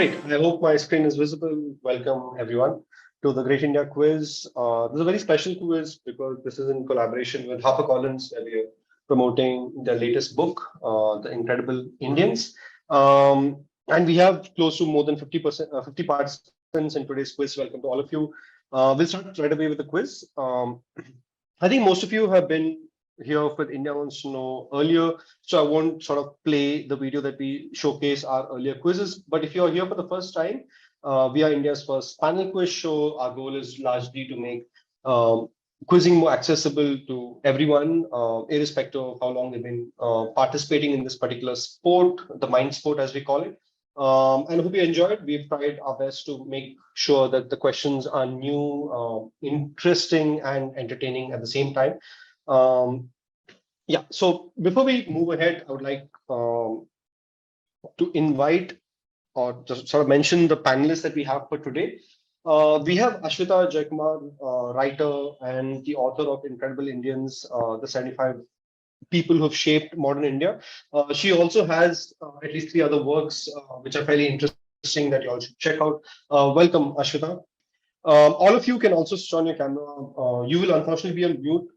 Great. I hope my screen is visible. Welcome, everyone, to the Great India Quiz. This is a very special quiz because this is in collaboration with HarperCollins, where we are promoting their latest book, The Incredible Indians. And we have close to more than 50 participants in today's quiz. Welcome to all of you. We'll start right away with the quiz. I think most of you have been here with India Wants to Know earlier, so I won't sort of play the video that we showcase our earlier quizzes. But if you're here for the first time, we are India's first panel quiz show. Our goal is largely to make quizzing more accessible to everyone, irrespective of how long they've been participating in this particular sport, the mind sport as we call it. And I hope you enjoyed. We've tried our best to make sure that the questions are new, interesting, and entertaining at the same time. So before we move ahead, I would like to invite or just sort of mention the panelists that we have for today. We have Ashwitha Jayakumar, writer and the author of Incredible Indians, the 75 people who have shaped modern India. She also has at least 3 other works which are fairly interesting that you all should check out. Welcome, Ashwitha. All of you can also switch on your camera. You will unfortunately be on mute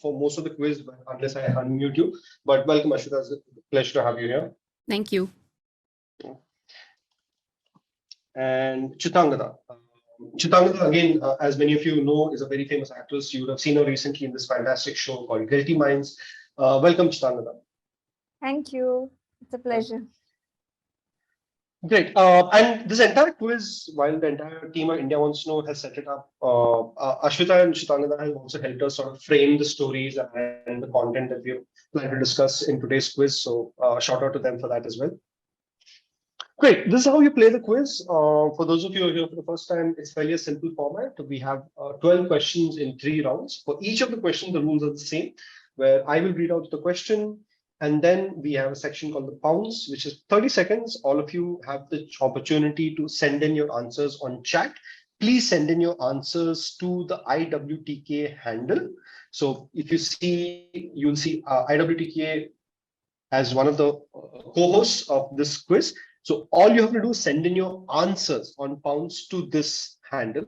for most of the quiz unless I unmute you. But welcome, Ashwitha. It's a pleasure to have you here. Thank you. And Chitrangada. Chitrangada, again, as many of you know, is a very famous actress. You would have seen her recently in this fantastic show called Guilty Minds. Welcome, Chitrangada. Thank you. It's a pleasure. Great. And this entire quiz, while the entire team of India Wants to Know has set it up, Ashwitha and Chitrangada have also helped us sort of frame the stories and the content that we plan to discuss in today's quiz. So shout out to them for that as well. Great. This is how you play the quiz. For those of you who are here for the first time, it's fairly a simple format. We have 12 questions in 3 rounds. For each of the questions, the rules are the same, where I will read out the question. And then we have a section called the pounds, which is 30 seconds. All of you have the opportunity to send in your answers on chat. Please send in your answers to the IWTK handle. So if you see, you'll see IWTK as one of the co-hosts of this quiz. So all you have to do is send in your answers on pounds to this handle,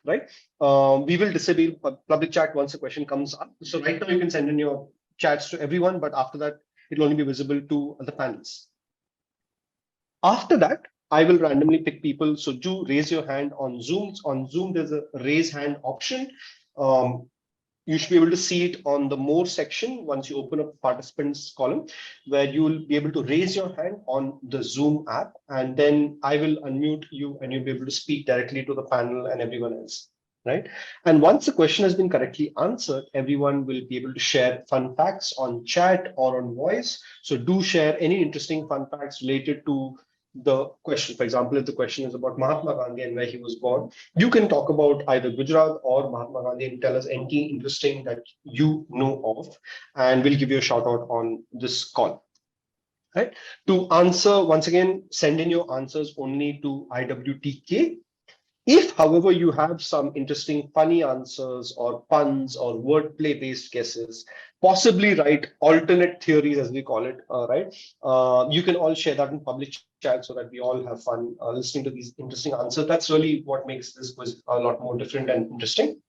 right? We will disable public chat once the question comes up. So right now you can send in your chats to everyone, but after that, it will only be visible to the panelists. After that, I will randomly pick people. So do raise your hand on Zoom. On Zoom, there's a raise hand option. You should be able to see it on the more section once you open up participants column, where you will be able to raise your hand on the Zoom app, and then I will unmute you and you'll be able to speak directly to the panel and everyone else. Right. And once the question has been correctly answered, everyone will be able to share fun facts on chat or on voice. So do share any interesting fun facts related to the question. For example, if the question is about Mahatma Gandhi and where he was born, you can talk about either Gujarat or Mahatma Gandhi and tell us anything interesting that you know of, and we'll give you a shout out on this call. Right. To answer, once again, send in your answers only to IWTK. If, however, you have some interesting funny answers or puns or wordplay based guesses, possibly write alternate theories as we call it, right? You can all share that in public chat so that we all have fun listening to these interesting answers. That's really what makes this quiz a lot more different and interesting.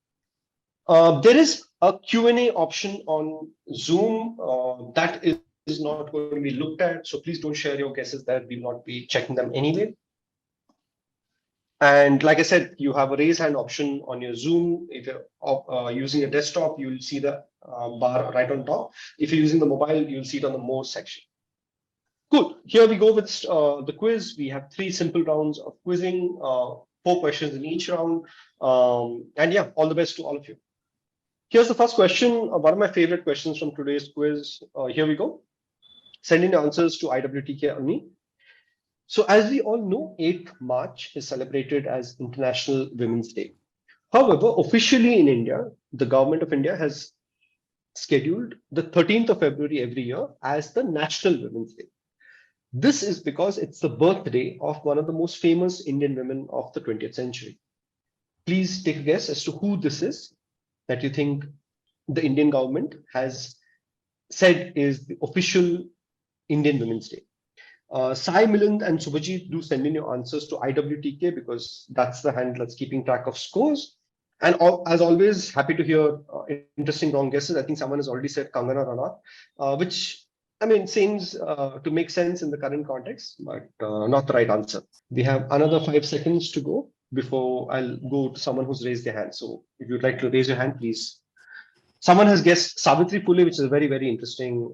There is a Q&A option on Zoom that is not going to be looked at. So please don't share your guesses there. We will not be checking them anyway. And like I said, you have a raise hand option on your Zoom. If you're using a desktop, you'll see the bar right on top. If you're using the mobile, you'll see it on the more section. Good. Here we go with the quiz. We have 3 simple rounds of quizzing, 4 questions in each round. And yeah, all the best to all of you. Here's the first question, one of my favorite questions from today's quiz. Here we go. Send in your answers to IWTK on me. So as we all know, 8th March is celebrated as International Women's Day. However, officially in India, the government of India has scheduled the 13th of February every year as the National Women's Day. This is because it's the birthday of one of the most famous Indian women of the 20th century. Please take a guess as to who this is that you think the Indian government has said is the official Indian Women's Day. Sai, Milind, and Subhajit, do send in your answers to IWTK because that's the hand that's keeping track of scores. And as always, happy to hear interesting wrong guesses. I think someone has already said Kangana Ranaut, which I mean seems to make sense in the current context, but not the right answer. We have another 5 seconds to go before I'll go to someone who's raised their hand. So if you'd like to raise your hand, please. Someone has guessed Savitri Phule, which is a very, very interesting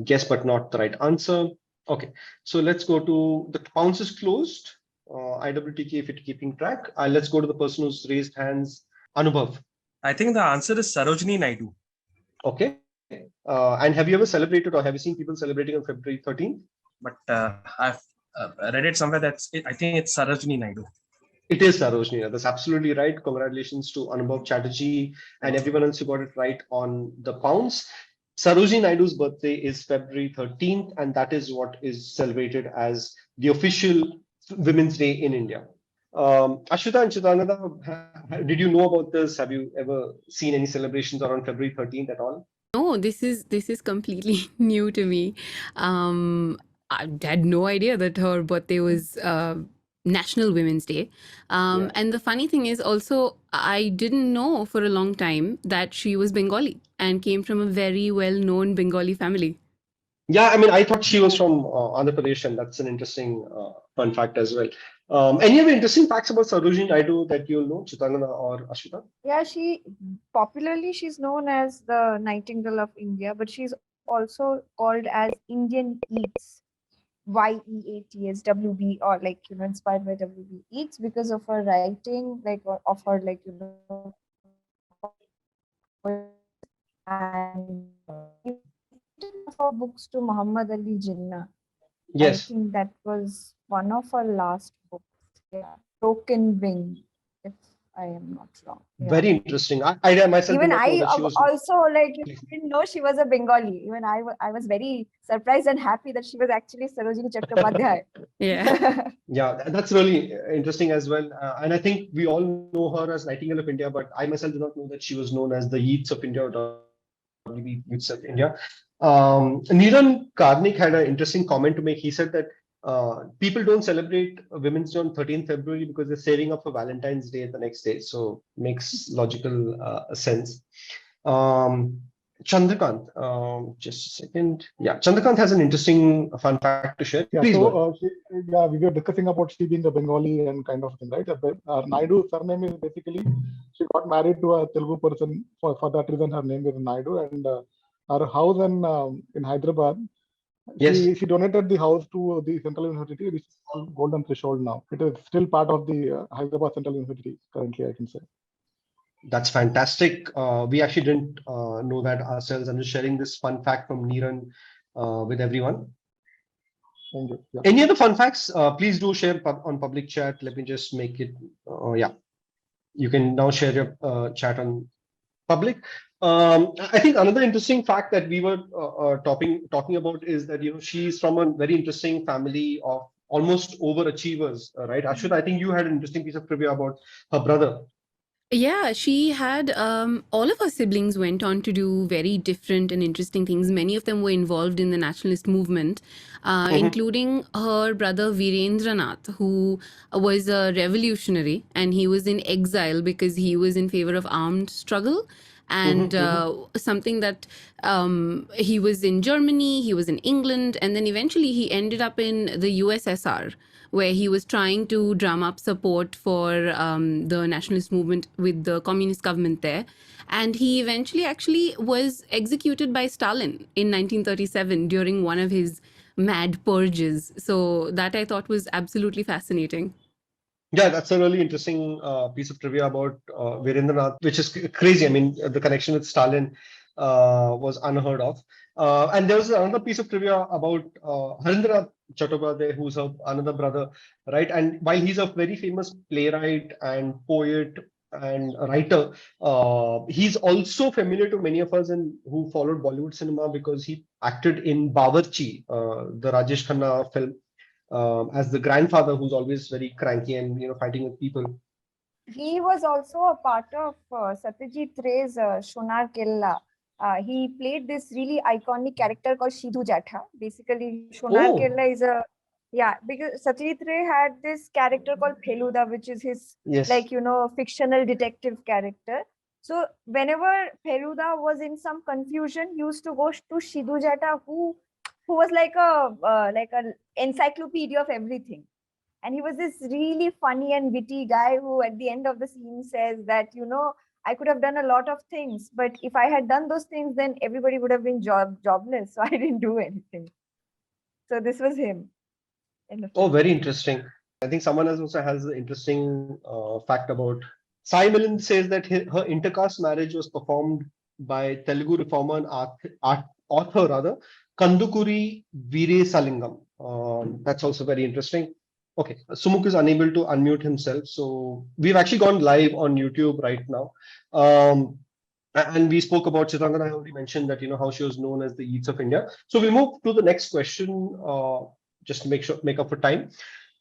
guess, but not the right answer. Okay, so let's go to the pounce is closed. IWTK, if you're keeping track. Let's go to the person who's raised hands. Anubhav. I think the answer is Sarojini Naidu. Okay. And have you ever celebrated or have you seen people celebrating on February 13th? But I've read it somewhere I think it's Sarojini Naidu. It is Sarojini. That's absolutely right. Congratulations to Anubhav Chatterjee and everyone else who got it right on the pounce. Sarojini Naidu's birthday is February 13th, and that is what is celebrated as the official Women's Day in India. Ashwitha and Chitrangada, did you know about this? Have you ever seen any celebrations around February 13th at all? No, this is completely new to me. I had no idea that her birthday was National Women's Day. And the funny thing is also, I didn't know for a long time that she was Bengali and came from a very well-known Bengali family. Yeah, I mean, I thought she was from Andhra Pradesh, and that's an interesting fun fact as well. Any other interesting facts about Sarojini Naidu that you'll know, Chitrangada or Ashwitha? Yeah, she's known as the Nightingale of India, but she's also called as Indian Yeats, Yeats, WB, or inspired by WB Yeats because of her writing, of her and her books to Muhammad Ali Jinnah. Yes. I think that was one of her last books. Yeah, Broken Wing, if I am not wrong. Yeah. Very interesting. I myself even I was... also didn't know she was a Bengali. Even I was very surprised and happy that she was actually Sarojini Chattopadhyay. Yeah. Yeah, that's really interesting as well. And I think we all know her as Nightingale of India, but I myself do not know that she was known as the Yeats of India or WB Yeats of India. Niran Karnik had an interesting comment to make. He said that people don't celebrate Women's Day on 13th February because they're saving up for Valentine's Day the next day. So makes logical sense. Chandrakant, just a second. Yeah, Chandrakant has an interesting fun fact to share. Yeah, please so we were discussing about she being a Bengali and kind of thing, right? Naidu's surname is basically, she got married to a Telugu person. For that reason, her name is Naidu. And her house in Hyderabad, she donated the house to the Central University, which is Golden Threshold now. It is still part of the Hyderabad Central University currently, I can say. That's fantastic. We actually didn't know that ourselves. I'm just sharing this fun fact from Niran with everyone. Thank you. Yeah. Any other fun facts? Please do share on public chat. Let me just make it. Yeah, you can now share your chat on public. I think another interesting fact that we were talking about is that she's from a very interesting family of almost overachievers, right? Ashwitha, I think you had an interesting piece of trivia about her brother. Yeah, she had all of her siblings went on to do very different and interesting things. Many of them were involved in the nationalist movement, including her brother Virendranath, who was a revolutionary, and he was in exile because he was in favor of armed struggle. And something that he was in Germany, he was in England, and then eventually he ended up in the USSR, where he was trying to drum up support for the nationalist movement with the communist government there. And he eventually actually was executed by Stalin in 1937 during one of his mad purges. So that I thought was absolutely fascinating. Yeah, that's a really interesting piece of trivia about Virendranath, which is crazy. I mean, the connection with Stalin was unheard of. And there was another piece of trivia about Harindranath Chattopadhyay, who's another brother, right? And while he's a very famous playwright and poet and writer, he's also familiar to many of us who followed Bollywood cinema because he acted in Bawarchi, the Rajesh Khanna film, as the grandfather who's always very cranky and fighting with people. He was also a part of Satyajit Ray's Shonar Kella, He played this really iconic character called Shidhu Jatha. Basically, Shonar Oh, Kerala is a, yeah, because Satyajit Ray had this character called Feluda, which is his, yes. fictional detective character. So whenever Feluda was in some confusion, he used to go to Shidhu Jatha, who was like a encyclopedia of everything. And he was this really funny and witty guy who at the end of the scene says that, I could have done a lot of things, but if I had done those things, then everybody would have been jobless. So I didn't do anything. So this was him in the Oh, film. very interesting. I think someone else also has an interesting fact about Sai Milind says that her intercaste marriage was performed by Telugu reformer and author rather Kandukuri Veere Salingam. That's also very interesting. Okay, Sumuk is unable to unmute himself, so we've actually gone live on YouTube right now. And we spoke about Chitrangada. I already mentioned that how she was known as the Eats of India. So we'll move to the next question. Just to make up for time.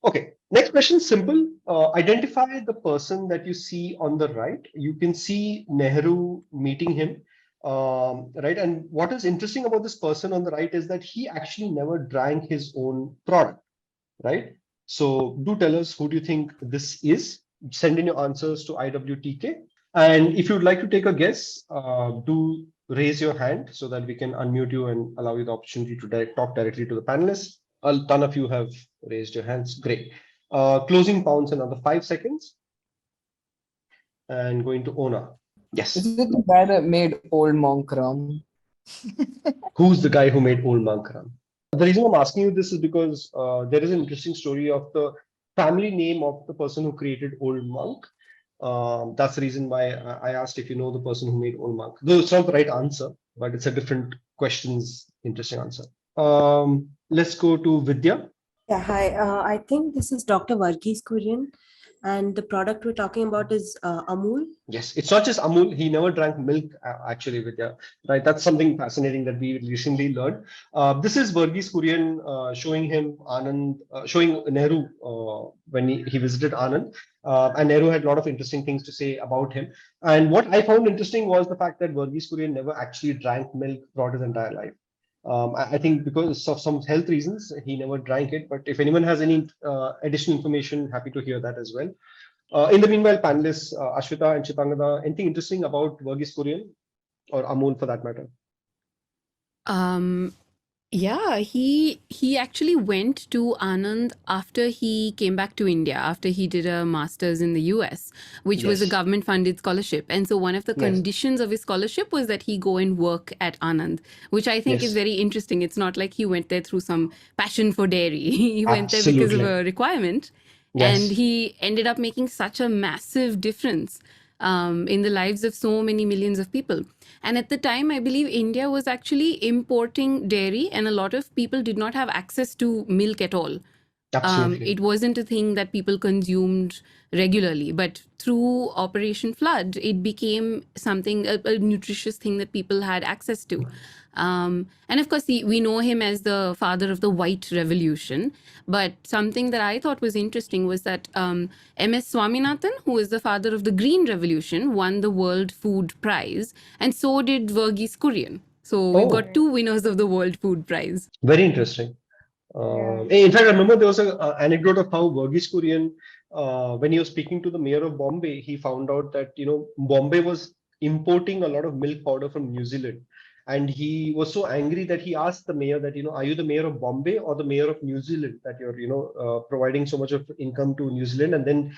Okay, next question, simple. Identify the person that you see on the right. You can see Nehru meeting him, right? And what is interesting about this person on the right is that he actually never drank his own product, right? So do tell us, who do you think this is? Send in your answers to IWTK. And if you'd like to take a guess, do raise your hand so that we can unmute you and allow you the opportunity to talk directly to the panelists. A ton of you have raised your hands. Great. Closing pounds another 5 seconds. And going to Ona. Yes. Is it the guy that made Old Monk Rum? Who's the guy who made Old Monk Rum? The reason I'm asking you this is because there is an interesting story of the family name of the person who created Old Monk. That's the reason why I asked if you know the person who made Old Monk. Though it's not the right answer, but it's a different question's interesting answer. Let's go to Vidya. Yeah, hi. I think this is Dr. Varghese Kurian, and the product we're talking about is Amul. Yes, it's not just Amul. He never drank milk, actually, Vidya. Right, that's something fascinating that we recently learned. This is Varghese Kurian showing him Anand, showing Nehru when he visited Anand. And Nehru had a lot of interesting things to say about him. And what I found interesting was the fact that Varghese Kurian never actually drank milk throughout his entire life. I think because of some health reasons, he never drank it. But if anyone has any additional information, happy to hear that as well. In the meanwhile, panelists, Ashwitha and Chitrangada, anything interesting about Varghese Kurian or Amol for that matter? Yeah, he actually went to Anand after he came back to India, after he did a master's in the US, which was a Yes. government-funded scholarship. And so one of the Yes. conditions of his scholarship was that he go and work at Anand, which I think is Yes. very interesting. It's not like he went there through some passion for dairy. He went there because of Absolutely. a requirement. Yes. And he ended up making such a massive difference in the lives of so many millions of people. And at the time, I believe India was actually importing dairy, and a lot of people did not have access to milk at all. Absolutely. It wasn't a thing that people consumed regularly, but through Operation Flood, it became something, a nutritious thing that people had access to. And of course, we know him as the father of the White Revolution. But something that I thought was interesting was that M.S. Swaminathan, who is the father of the Green Revolution, won the World Food Prize, and so did Varghese Kurian. So we've got two winners of the World Food Prize. Very interesting. Yeah. In fact, I remember there was an anecdote of how Varghese Kurian, when he was speaking to the mayor of Bombay, he found out that Bombay was importing a lot of milk powder from New Zealand, and he was so angry that he asked the mayor that are you the mayor of Bombay or the mayor of New Zealand that you're providing so much of income to New Zealand, and then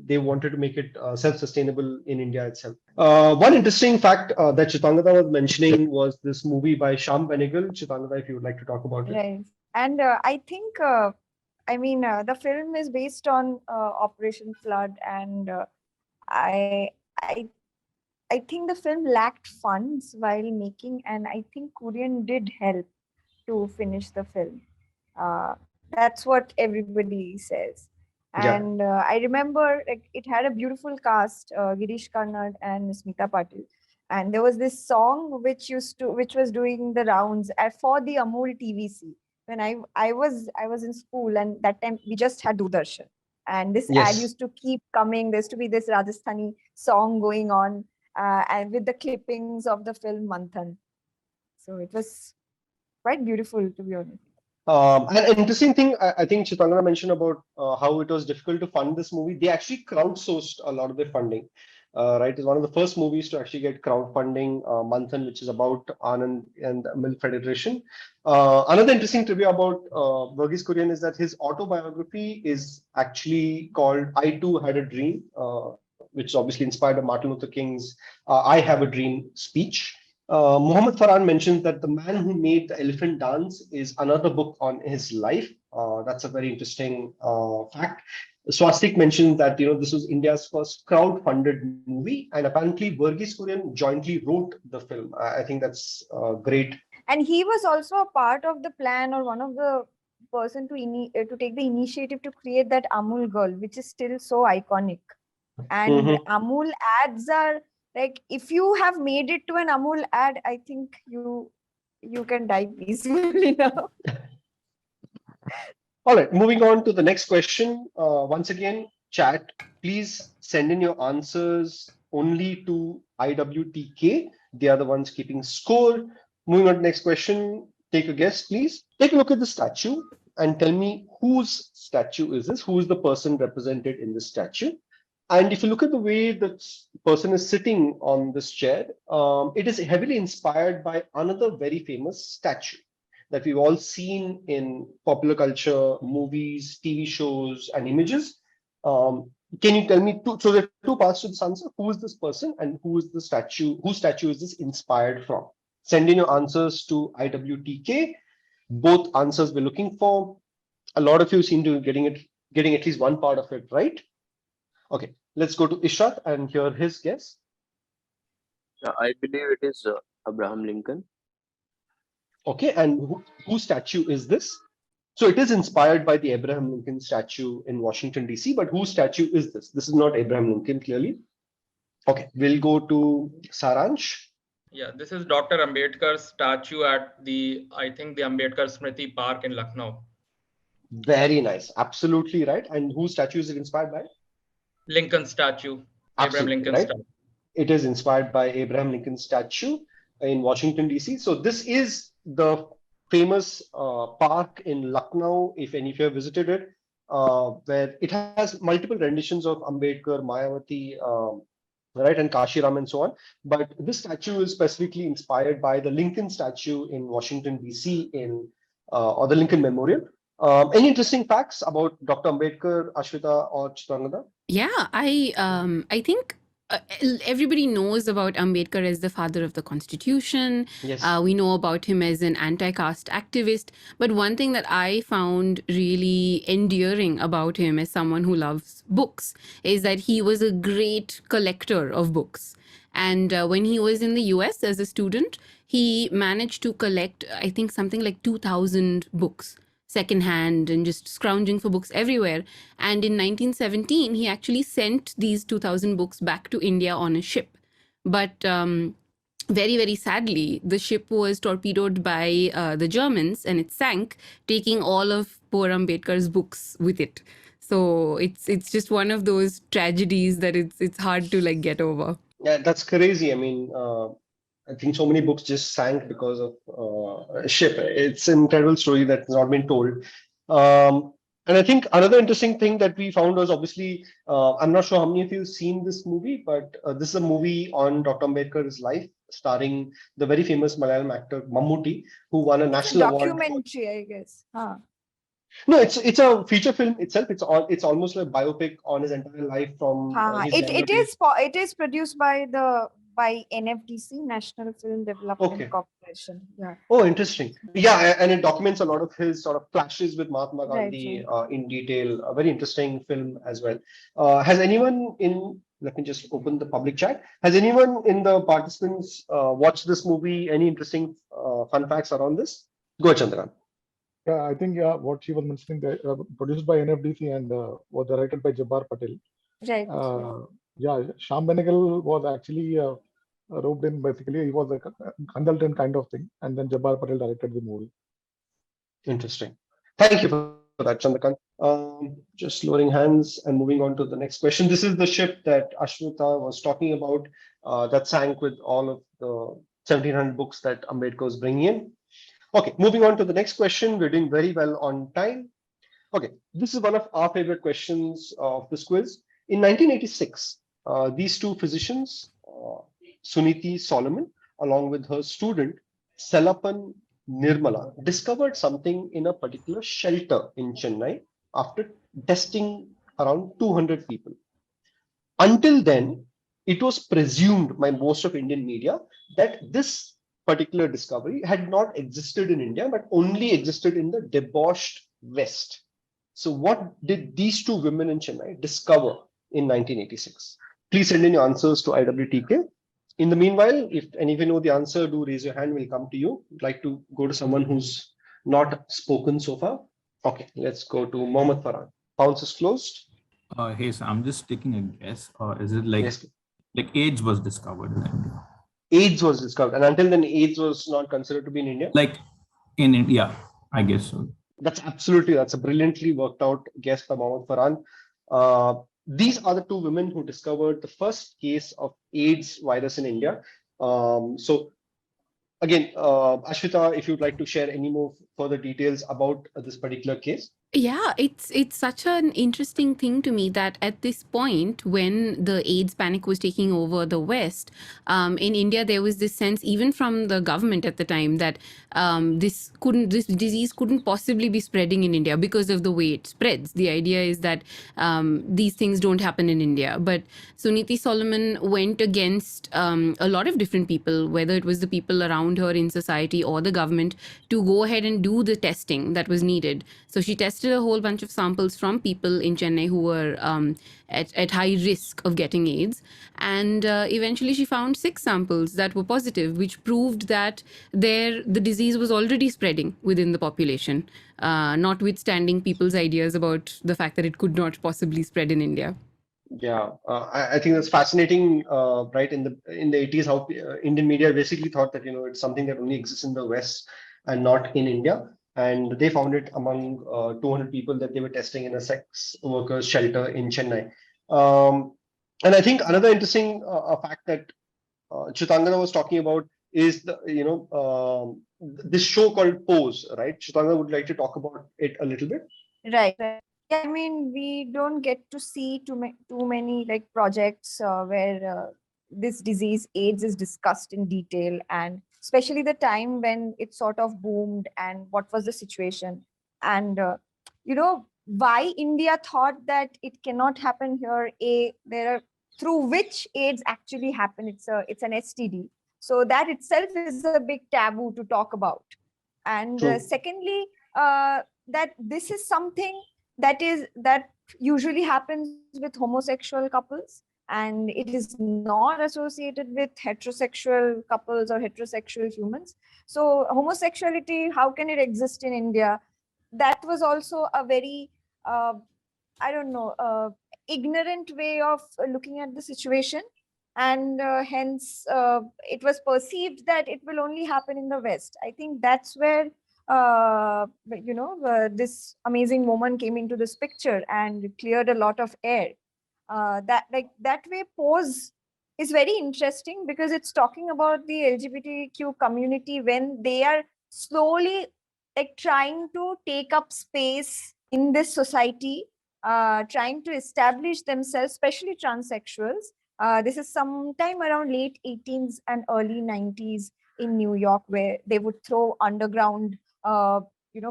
they wanted to make it self-sustainable in India itself. One interesting fact that Chitrangada was mentioning was this movie by Shyam Benegal. Chitrangada, if you would like to talk about it. Right. And I think, the film is based on Operation Flood, and I think the film lacked funds while making, and I think Korean did help to finish the film. That's what everybody says. Yeah. And I remember it had a beautiful cast, Girish Karnad and Smita Patil. And there was this song which was doing the rounds for the Amul TVC. When I was in school, and that time we just had Doordarshan, and this ad Yes. used to keep coming. There used to be this Rajasthani song going on. and with the clippings of the film Manthan. So it was quite beautiful, to be honest. An interesting thing I think Chitrangada mentioned about how it was difficult to fund this movie. They actually crowdsourced a lot of their funding. Right, it's one of the first movies to actually get crowdfunding, Manthan, which is about Anand and Milk Federation. Another interesting trivia about Verghese Kurien is that his autobiography is actually called "I Too Had a Dream," which is obviously inspired by Martin Luther King's "I Have a Dream" speech. Muhammad Farhan mentions that The Man Who Made the Elephant Dance is another book on his life. That's a very interesting fact. Swastik mentioned that this was India's first crowd-funded movie, and apparently Verghese Kurien jointly wrote the film. I think that's great. And he was also a part of the plan, or one of the person to take the initiative to create that Amul girl, which is still so iconic. And Amul ads are like, if you have made it to an Amul ad, I think you can die peacefully now. All right, moving on to the next question. Once again, chat, please send in your answers only to IWTK. They are the ones keeping score. Moving on to the next question, take a guess, please. Take a look at the statue and tell me whose statue is this? Who is the person represented in this statue? And if you look at the way that person is sitting on this chair, it is heavily inspired by another very famous statue that we've all seen in popular culture, movies, TV shows, and images. Can you tell me so there are two parts to this answer. Who is this person and who is the statue? Whose statue is this inspired from? Send in your answers to IWTK. Both answers we're looking for. A lot of you seem to be getting at least one part of it right. Okay, let's go to Ishrat and hear his guess. I believe it is Abraham Lincoln. Okay, and whose statue is this? So it is inspired by the Abraham Lincoln statue in Washington, D.C., but whose statue is this? This is not Abraham Lincoln, clearly. Okay, we'll go to Saransh. Yeah, this is Dr. Ambedkar's statue at I think the Ambedkar Smriti Park in Lucknow. Very nice, absolutely right. And whose statue is it inspired by? Lincoln statue, Abraham Lincoln right. statue. It is inspired by Abraham Lincoln statue in Washington, D.C. So this is the famous park in Lucknow, if any of you have visited it, where it has multiple renditions of Ambedkar, Mayawati, right, and Kashiram and so on. But this statue is specifically inspired by the Lincoln statue in Washington, D.C. or the Lincoln Memorial. Any interesting facts about Dr. Ambedkar, Ashwitha or Chitrangada? Yeah, I think everybody knows about Ambedkar as the father of the Constitution. Yes. We know about him as an anti-caste activist. But one thing that I found really endearing about him as someone who loves books is that he was a great collector of books. And when he was in the US as a student, he managed to collect, I think, something like 2,000 books secondhand and just scrounging for books everywhere. And in 1917, he actually sent these 2,000 books back to India on a ship. But very, very sadly, the ship was torpedoed by the Germans and it sank, taking all of poor Ambedkar's books with it. So it's just one of those tragedies that it's hard to get over. Yeah, that's crazy. I mean, I think so many books just sank because of a ship. It's an incredible story that's not been told. And I think another interesting thing that we found was obviously, I'm not sure how many of you have seen this movie, but this is a movie on Dr. Ambedkar's life, starring the very famous Malayalam actor Mammootty, who won a national award. Documentary, I guess. Huh. No, it's a feature film itself. It's almost like a biopic on his entire life from. It is produced by NFDC, National Film Development Corporation. Yeah. Oh, interesting. Yeah, and it documents a lot of his sort of clashes with Mahatma Gandhi in detail. A very interesting film as well. Has anyone let me just open the public chat. Has anyone in the participants watched this movie? Any interesting fun facts around this? Go ahead, Chandran. Yeah, I think what she was mentioning, produced by NFDC and was directed by Jabbar Patel. Right. Yeah, Shyam Benegal was actually roped in. Basically, he was a consultant kind of thing, and then Jabbar Patel directed the movie. Interesting. Thank you for that, Chandrakant. Just lowering hands and moving on to the next question. This is the ship that Ashwitha was talking about. that sank with all of the 1700 books that Ambedkar was bringing in. Okay, moving on to the next question. We're doing very well on time. Okay, this is one of our favorite questions of this quiz. In 1986, these two physicians, Suniti Solomon, along with her student, Sellappan Nirmala, discovered something in a particular shelter in Chennai after testing around 200 people. Until then, it was presumed by most of Indian media that this particular discovery had not existed in India, but only existed in the debauched West. So what did these two women in Chennai discover in 1986? Please send in your answers to IWTK. In the meanwhile, if any of you know the answer, do raise your hand. We'll come to you. I'd like to go to someone who's not spoken so far. Okay, let's go to Mohammed Farhan. Bounce is closed. Hey, so I'm just taking a guess. Is it like Yes. like AIDS was discovered in India? AIDS was discovered, and until then, AIDS was not considered to be in India. Like in India, I guess so. That's a brilliantly worked out guess by Mohammed Farhan. These are the two women who discovered the first case of AIDS virus in India. So again, Ashwitha, if you'd like to share any more further details about this particular case. Yeah, it's such an interesting thing to me that at this point, when the AIDS panic was taking over the West, in India there was this sense, even from the government at the time, that this disease couldn't possibly be spreading in India because of the way it spreads. The idea is that these things don't happen in India. But Suniti Solomon went against a lot of different people, whether it was the people around her in society or the government, to go ahead and do the testing that was needed. So she tested a whole bunch of samples from people in Chennai who were at high risk of getting AIDS. And eventually she found 6 samples that were positive, which proved that the disease was already spreading within the population, notwithstanding people's ideas about the fact that it could not possibly spread in India. Yeah, I think that's fascinating. Right, in the 80s, how Indian media basically thought that it's something that only exists in the West and not in India. And they found it among 200 people that they were testing in a sex workers shelter in Chennai. And I think another interesting fact that Chitrangada was talking about is this show called Pose, right? Chitrangada would like to talk about it a little bit. Right. Yeah, I mean, we don't get to see too many like projects where this disease AIDS is discussed in detail, and especially the time when it sort of boomed and what was the situation, and why India thought that it cannot happen here. There are through which AIDS actually happened. It's an STD, so that itself is a big taboo to talk about. And secondly, that this is something that usually happens with homosexual couples, and it is not associated with heterosexual couples or heterosexual humans. So homosexuality, how can it exist in India? That was also a very ignorant way of looking at the situation, and hence it was perceived that it will only happen in the West. I think that's where this amazing woman came into this picture and cleared a lot of air. That way, Pose is very interesting because it's talking about the LGBTQ community when they are slowly trying to take up space in this society, trying to establish themselves, especially transsexuals. This is sometime around late 18s and early 90s in New York, where they would throw underground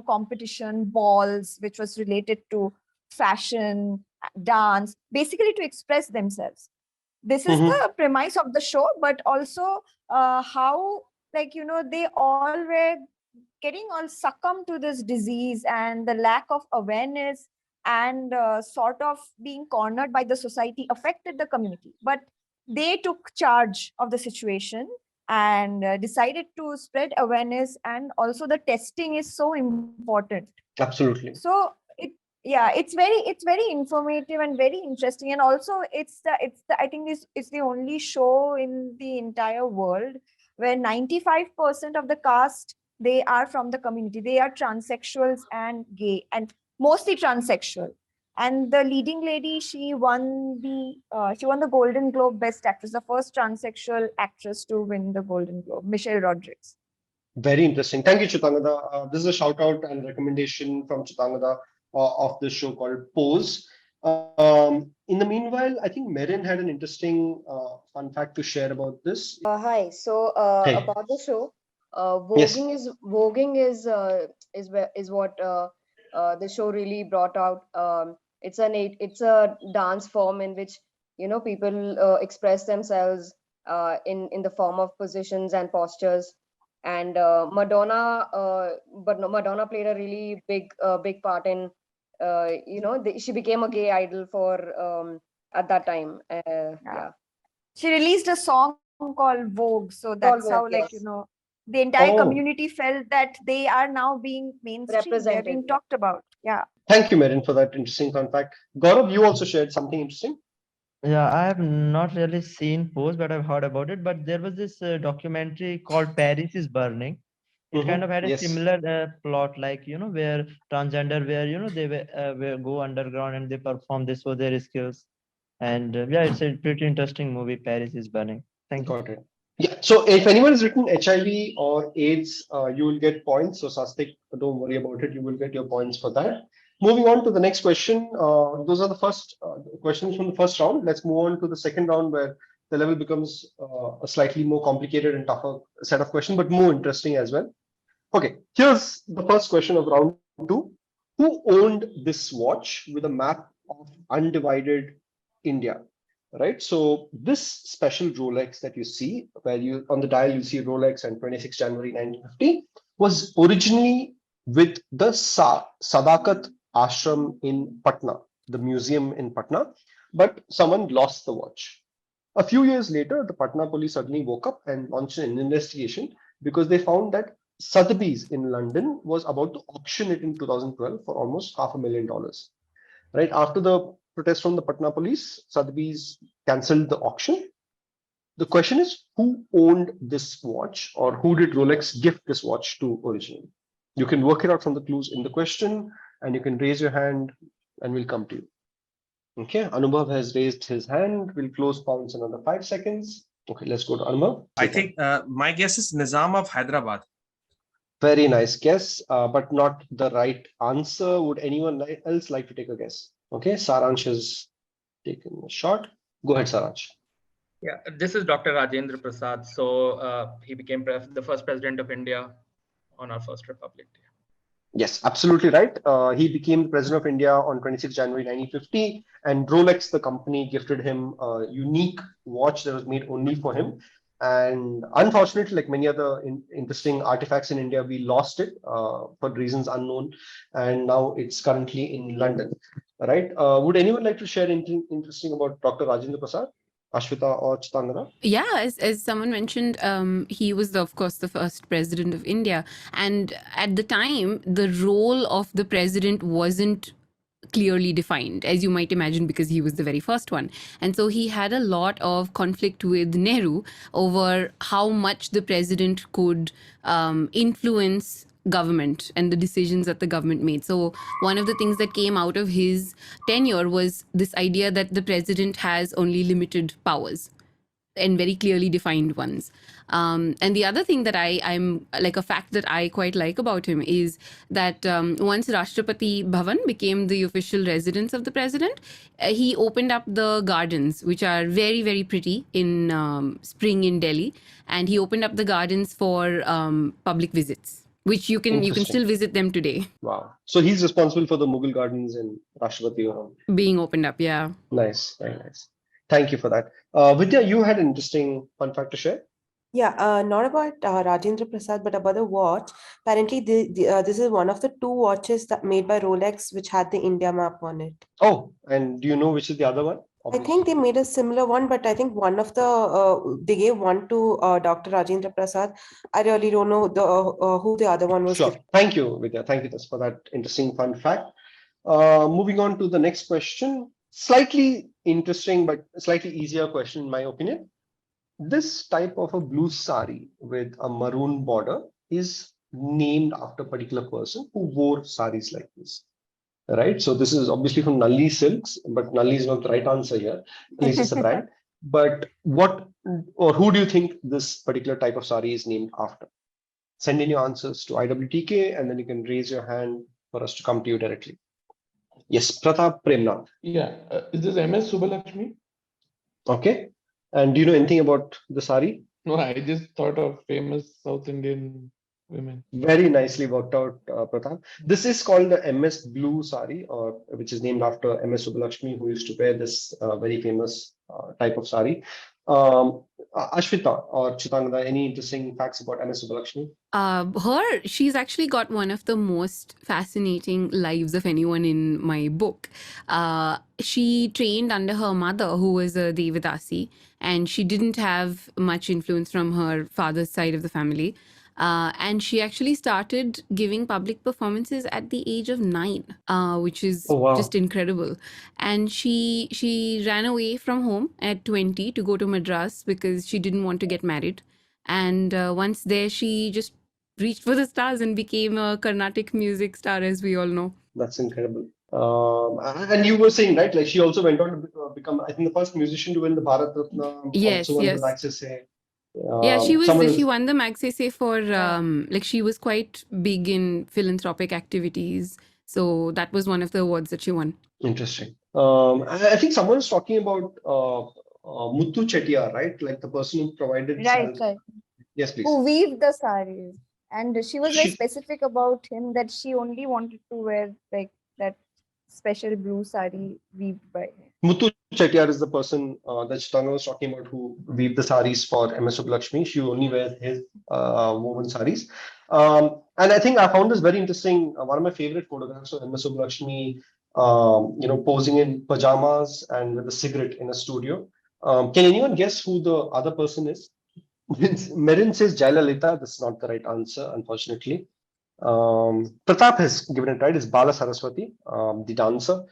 competition balls, which was related to fashion, dance, basically to express themselves. This is the premise of the show, but also how they all were getting all succumbed to this disease and the lack of awareness and sort of being cornered by the society affected the community. But they took charge of the situation and decided to spread awareness, and also the testing is so important. Absolutely. So it's very informative and very interesting, and also I think it's the only show in the entire world where 95% of the cast, they are from the community. They are transsexuals and gay, and mostly transsexual. And the leading lady, she won the Golden Globe Best Actress, the first transsexual actress to win the Golden Globe, Michelle Rodriguez. Very interesting. Thank you, Chitrangada. This is a shout out and recommendation from Chitrangada of this show called Pose. In the meanwhile, I think Merin had an interesting fun fact to share about this. Hi. So Hey. about the show, Yes. voguing is what the show really brought out. It's a dance form in which people express themselves in the form of positions and postures. And Madonna played a really big part in she became a gay idol for at that time. Yeah. She released a song called Vogue. So that's Vogue, how, yes. the entire Oh. community felt that they are now being mainstream. They're Represented, being yeah. talked about. Yeah. Thank you, Merin, for that interesting fun fact. Gaurav, you also shared something interesting. Yeah, I have not really seen Pose, but I've heard about it. But there was this documentary called Paris is Burning. It kind of had a Yes. similar plot, like, where transgender, where, they will go underground and they perform, they show their skills. And yeah, it's a pretty interesting movie, Paris is Burning. Thank you. Got it. Yeah. So if anyone has written HIV or AIDS, you will get points. So Sastik, don't worry about it. You will get your points for that. Moving on to the next question. Those are the first questions from the first round. Let's move on to the second round, where the level becomes a slightly more complicated and tougher set of questions, but more interesting as well. Okay, here's the first question of round 2. Who owned this watch with a map of undivided India? Right, so this special Rolex that you see, where you on the dial you see Rolex and 26 January 1950, was originally with the Sadakat Ashram in Patna, the museum in Patna, but someone lost the watch. A few years later, the Patna police suddenly woke up and launched an investigation because they found that Sotheby's in London was about to auction it in 2012 for almost $500,000. Right after the protest from the Patna police, Sotheby's cancelled the auction. The question is, who owned this watch, or who did Rolex gift this watch to originally? You can work it out from the clues in the question, and you can raise your hand and we'll come to you. Okay, Anubhav has raised his hand. We'll close pounds in another 5 seconds. Okay, let's go to Anubhav. I think my guess is Nizam of Hyderabad. Very nice guess, but not the right answer. Would anyone else like to take a guess? Okay, Saransh has taken a shot. Go ahead, Saransh. Yeah, this is Dr. Rajendra Prasad. So he became the first president of India on our first republic. Yes, absolutely right. He became the president of India on 26 January 1950, and Rolex, the company, gifted him a unique watch that was made only for him. And unfortunately, like many other interesting artifacts in India, we lost it for reasons unknown, and now it's currently in London. Right? Would anyone like to share anything interesting about Dr. Rajendra Prasad? Ashwitha or Chitrangada? Yeah, as someone mentioned, he was, of course, the first president of India. And at the time, the role of the president wasn't clearly defined, as you might imagine, because he was the very first one. And so he had a lot of conflict with Nehru over how much the president could influence government and the decisions that the government made. So one of the things that came out of his tenure was this idea that the president has only limited powers and very clearly defined ones. And the other thing that I'm like a fact that I quite like about him is that once Rashtrapati Bhavan became the official residence of the president, he opened up the gardens, which are very, very pretty in spring in Delhi. And he opened up the gardens for public visits, which you can still visit them today. Wow. So he's responsible for the Mughal gardens in Rashtrapati Bhavan. Being opened up, yeah. Nice, very nice. Thank you for that. Vidya, you had an interesting fun fact to share. Yeah, not about Rajendra Prasad, but about the watch. Apparently, this is one of the 2 watches that made by Rolex, which had the India map on it. Oh, and do you know which is the other one? I think they made a similar one, but I think one of the they gave one to Dr. Rajendra Prasad. I really don't know who the other one was. Sure. Thank you, Vidya. Thank you for that interesting fun fact. Moving on to the next question. Slightly interesting, but slightly easier question, in my opinion. This type of a blue saree with a maroon border is named after a particular person who wore sarees like this. right? So this is obviously from Nalli Silks, but Nalli is not the right answer here. At least it's a brand. But what or who do you think this particular type of sari is named after? Send in your answers to IWTK, and then you can raise your hand for us to come to you directly. Yes, Pratap Premnath. Yeah, is this MS Subbalakshmi? Okay. And do you know anything about the sari? No, I just thought of famous South Indian women. Very nicely worked out, Pratap. This is called the MS Blue sari, or which is named after MS Subbalakshmi, who used to wear this very famous type of sari. Ashwitha or Chitrangada, any interesting facts about MS Subbalakshmi? She's actually got one of the most fascinating lives of anyone in my book. She trained under her mother, who was a Devadasi, and she didn't have much influence from her father's side of the family. And she actually started giving public performances at the age of 9, which is just incredible. And she ran away from home at 20 to go to Madras because she didn't want to get married. And once there, she just reached for the stars and became a Carnatic music star, as we all know. That's incredible. And you were saying, right, like she also went on to become, I think, the first musician to win the Bharat Ratna. Yes, also won yes. the Magsaysay. Yeah, she won the Magsaysay for like she was quite big in philanthropic activities. So that was one of the awards that she won. Interesting. I think someone was talking about Muthu Chettiar, right? Like the person who provided. Right. Yes, please. Who weaved the saris. And she was very specific about him that she only wanted to wear like that special blue sari weaved by him. Muthu Chettiar is the person that Chitrangada was talking about who weaved the saris for MS Subbalakshmi. She only wears his woven saris. And I think I found this very interesting. One of my favorite photographs of MS Subbalakshmi, posing in pajamas and with a cigarette in a studio. Can anyone guess who the other person is? Merin says Jayalalitha. That's not the right answer, unfortunately. Pratap has given it right. It's Bala Saraswati, the dancer,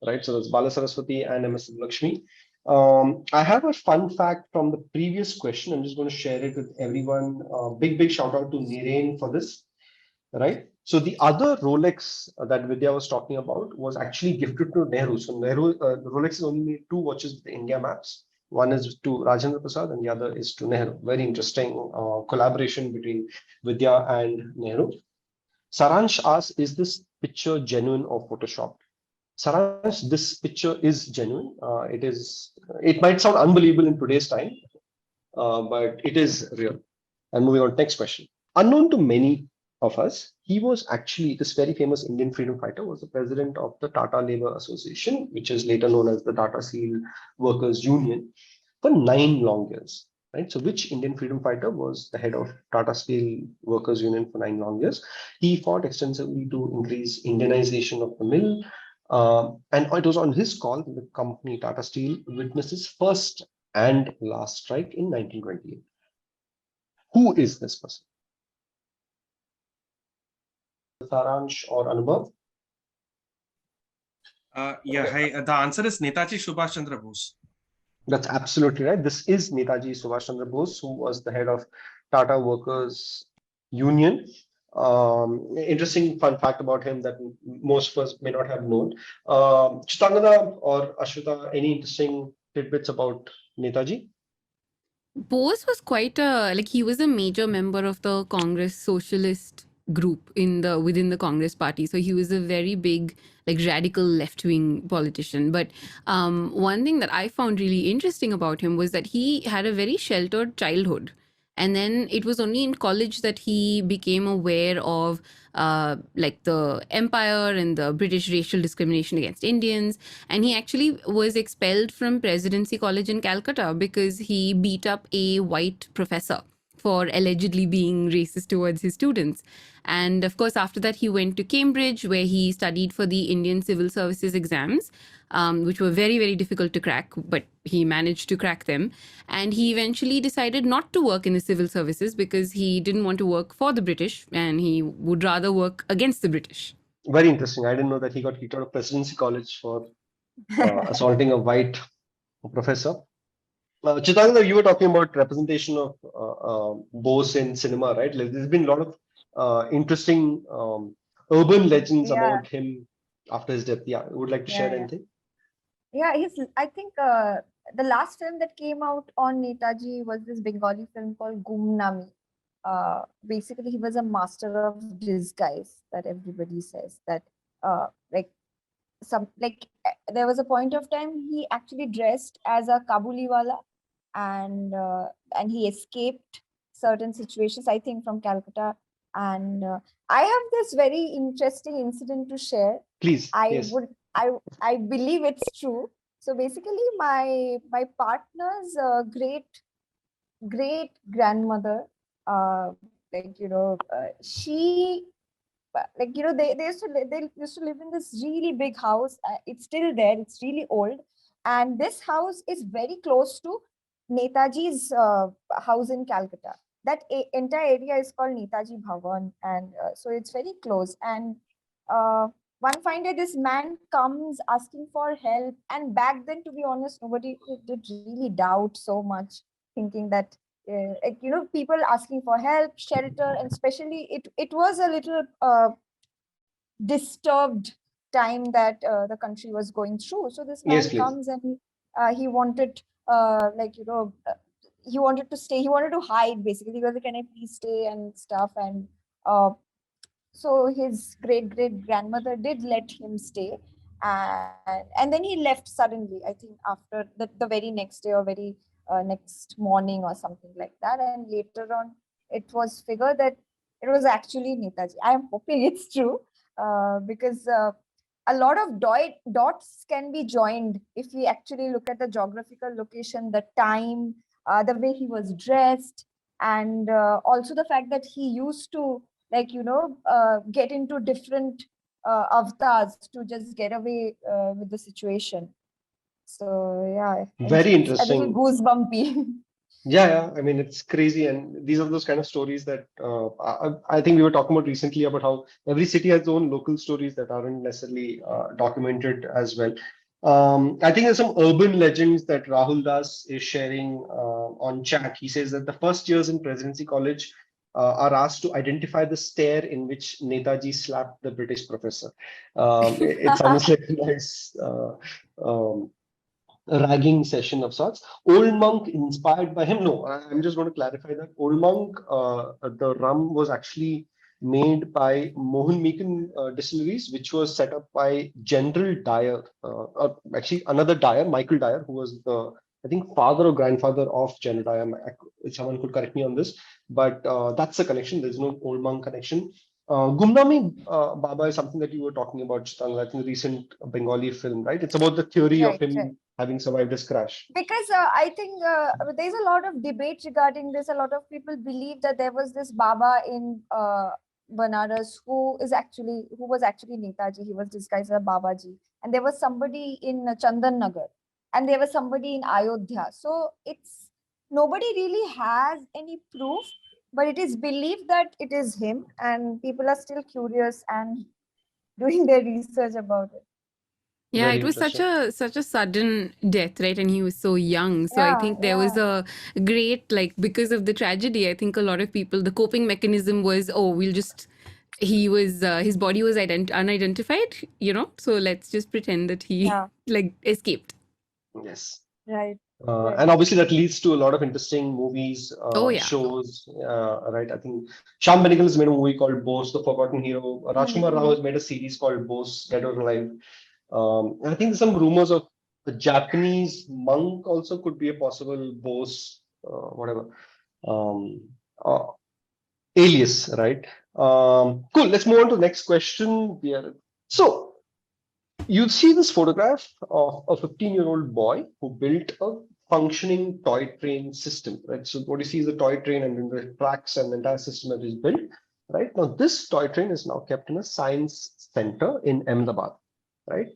right? So that's Bala Saraswati and MS Lakshmi. I have a fun fact from the previous question. I'm just going to share it with everyone. Big shout out to Niren for this, right? So the other Rolex that Vidya was talking about was actually gifted to Nehru. So Nehru, Rolex has only made 2 watches with the India maps. One is to Rajendra Prasad and the other is to Nehru. Very interesting collaboration between Vidya and Nehru. Saransh asks, is this picture genuine or photoshopped? Saransh, this picture is genuine. It might sound unbelievable in today's time, but it is real. And moving on, next question. Unknown to many of us, he was actually, this very famous Indian freedom fighter was the president of the Tata Labour Association, which is later known as the Tata Steel Workers Union, for 9 long years. Right? So which Indian freedom fighter was the head of Tata Steel Workers Union for 9 long years? He fought extensively to increase Indianization of the mill. And it was on his call that the company Tata Steel witnessed its first and last strike in 1928. Who is this person? Saransh or Anubhav? The answer is Netaji Subhash Chandra Bose. That's absolutely right. This is Netaji Subhash Chandra Bose, who was the head of Tata Workers Union. Interesting fun fact about him that most of us may not have known. Chitrangada or Ashwitha, any interesting tidbits about Netaji? Bose was quite he was a major member of the Congress Socialist group within the Congress party. So he was a very big, radical left-wing politician. But one thing that I found really interesting about him was that he had a very sheltered childhood. And then it was only in college that he became aware of the empire and the British racial discrimination against Indians. And he actually was expelled from Presidency College in Calcutta because he beat up a white professor for allegedly being racist towards his students. And of course, after that, he went to Cambridge, where he studied for the Indian Civil Services exams, which were very, very difficult to crack, but he managed to crack them. And he eventually decided not to work in the civil services because he didn't want to work for the British and he would rather work against the British. Very interesting. I didn't know that he got kicked out of Presidency College for assaulting a white professor. Chitrangada, you were talking about representation of Bose in cinema, right? There's been a lot of interesting urban legends about him after his death. Yeah, would like to share anything? Yeah, I think the last film that came out on Netaji was this Bengali film called Gumnami. Basically, he was a master of disguise, that everybody says that like there was a point of time he actually dressed as a Kabuliwala, and he escaped certain situations, I think from Calcutta. And I have this very interesting incident to share. Please. Yes. I believe it's true. So basically, my partner's great grandmother, she they used to live in this really big house. It's still there. It's really old, and this house is very close to Netaji's house in Calcutta. That entire area is called Netaji Bhavan, and so it's very close. And one fine day, this man comes asking for help, and back then, to be honest, nobody did really doubt so much, thinking that people asking for help, shelter, and especially it was a little disturbed time that the country was going through. So this man comes and he wanted he wanted to stay, he wanted to hide basically. He was like, can I please stay and stuff? And so his great grandmother did let him stay, and then he left suddenly, I think after the very next day or very next morning or something like that. And later on it was figured that it was actually Netaji. I am hoping it's true, because a lot of dots can be joined if we actually look at the geographical location, the time, the way he was dressed, and also the fact that he used to get into different avatars to just get away with the situation. So yeah, Very it's a little interesting. goosebumpy. Yeah. I mean, it's crazy, and these are those kind of stories that I think we were talking about recently, about how every city has its own local stories that aren't necessarily documented as well. I think there's some urban legends that Rahul Das is sharing on chat. He says that the first years in Presidency College are asked to identify the stare in which Netaji slapped the British professor. It's almost like a nice ragging session of sorts. Old Monk inspired by him. No, I'm just going to clarify that. Old Monk, the rum was actually made by Mohan Meakin distilleries, which was set up by General Dyer, actually another Dyer, Michael Dyer, who was the, I think, father or grandfather of General Dyer. Someone could correct me on this, but that's the connection. There's no Old Monk connection. Gumnami Baba is something that you were talking about, Chitrangada, I think, the recent Bengali film, right? It's about the theory of him having survived his crash. Because I think there's a lot of debate regarding this. A lot of people believe that there was this Baba in Banaras who was actually Netaji. He was disguised as Babaji, and there was somebody in Chandan Nagar, and there was somebody in Ayodhya. So nobody really has any proof, but it is believed that it is him, and people are still curious and doing their research about it. Yeah, it was such a sudden death, right? And he was so young. So I think there was a great, because of the tragedy, I think a lot of people, the coping mechanism was, his body was unidentified, so let's just pretend that he escaped. Yes. Right. And obviously that leads to a lot of interesting movies, shows, right? I think Shyam Benegal has made a movie called Bose, The Forgotten Hero. Rajkumar Rao has made a series called Bose, Dead or Alive. I think there's some rumors of the Japanese monk also could be a possible Bose, alias, right? Cool. Let's move on to the next question. So you see this photograph of a 15-year-old boy who built a functioning toy train system, right? So what you see is the toy train and then the tracks and the entire system that is built, right? Now this toy train is now kept in a science center in Ahmedabad, right?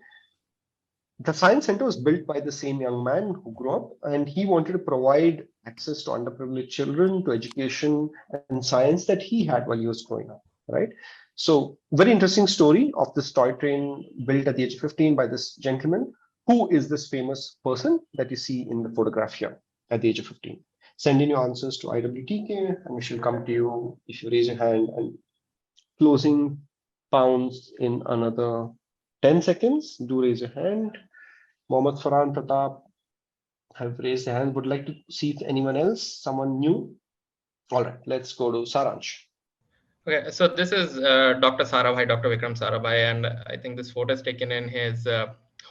The science center was built by the same young man who grew up, and he wanted to provide access to underprivileged children to education and science that he had while he was growing up, right? So very interesting story of this toy train built at the age of 15 by this gentleman. Who is this famous person that you see in the photograph here at the age of 15? Send in your answers to IWTK and we shall come to you if you raise your hand. And closing pounds in another 10 seconds. Do raise your hand. Mohammad Farhan, Pratap have raised their hand. Would like to see if anyone else, someone new. All right, let's go to Saransh. Okay, so this is Dr. Sarabhai, Dr. Vikram Sarabhai, and I think this photo is taken in his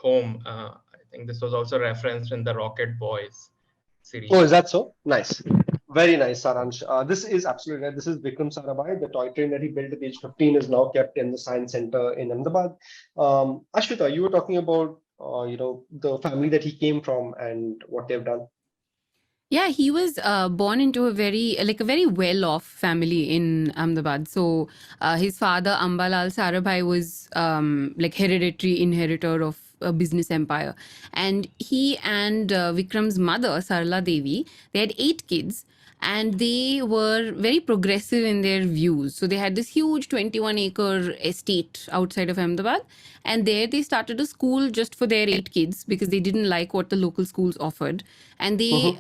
home. I think this was also referenced in the Rocket Boys series. Oh, is that so? Nice. Very nice, Saransh. This is absolutely right. This is Vikram Sarabhai. The toy train that he built at age 15 is now kept in the Science Center in Ahmedabad. Ashwitha, you were talking about the family that he came from and what they've done. Yeah, he was born into a very well-off family in Ahmedabad. So his father, Ambalal Sarabhai, was hereditary inheritor of a business empire. And he and Vikram's mother, Sarla Devi, they had 8 kids. And they were very progressive in their views. So they had this huge 21-acre estate outside of Ahmedabad. And there they started a school just for their 8 kids because they didn't like what the local schools offered. And they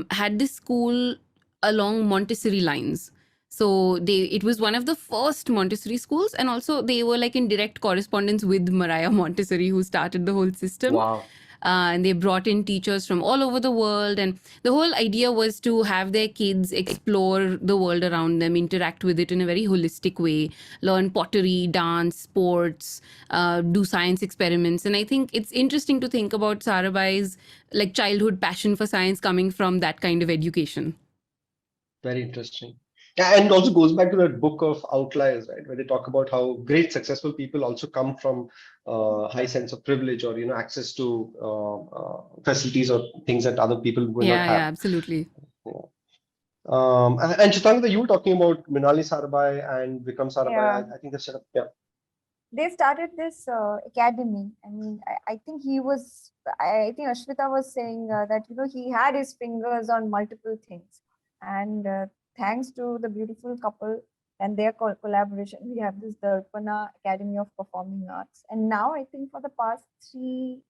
had this school along Montessori lines. So it was one of the first Montessori schools. And also they were like in direct correspondence with Maria Montessori, who started the whole system. Wow. And they brought in teachers from all over the world. And the whole idea was to have their kids explore the world around them, interact with it in a very holistic way, learn pottery, dance, sports, do science experiments. And I think it's interesting to think about Sarabhai's childhood passion for science coming from that kind of education. Very interesting. Yeah, and it also goes back to that book of Outliers, right, where they talk about how great successful people also come from high sense of privilege or access to facilities or things that other people will not have. Yeah, absolutely. Yeah. And Chitrangada, you were talking about Minali Sarabhai and Vikram Sarabhai. Yeah. I think they set up. Yeah. They started this academy. I mean, I think I think Ashwitha was saying that he had his fingers on multiple things, and thanks to the beautiful couple and their collaboration, we have this Darpana Academy of Performing Arts. And now I think for the past three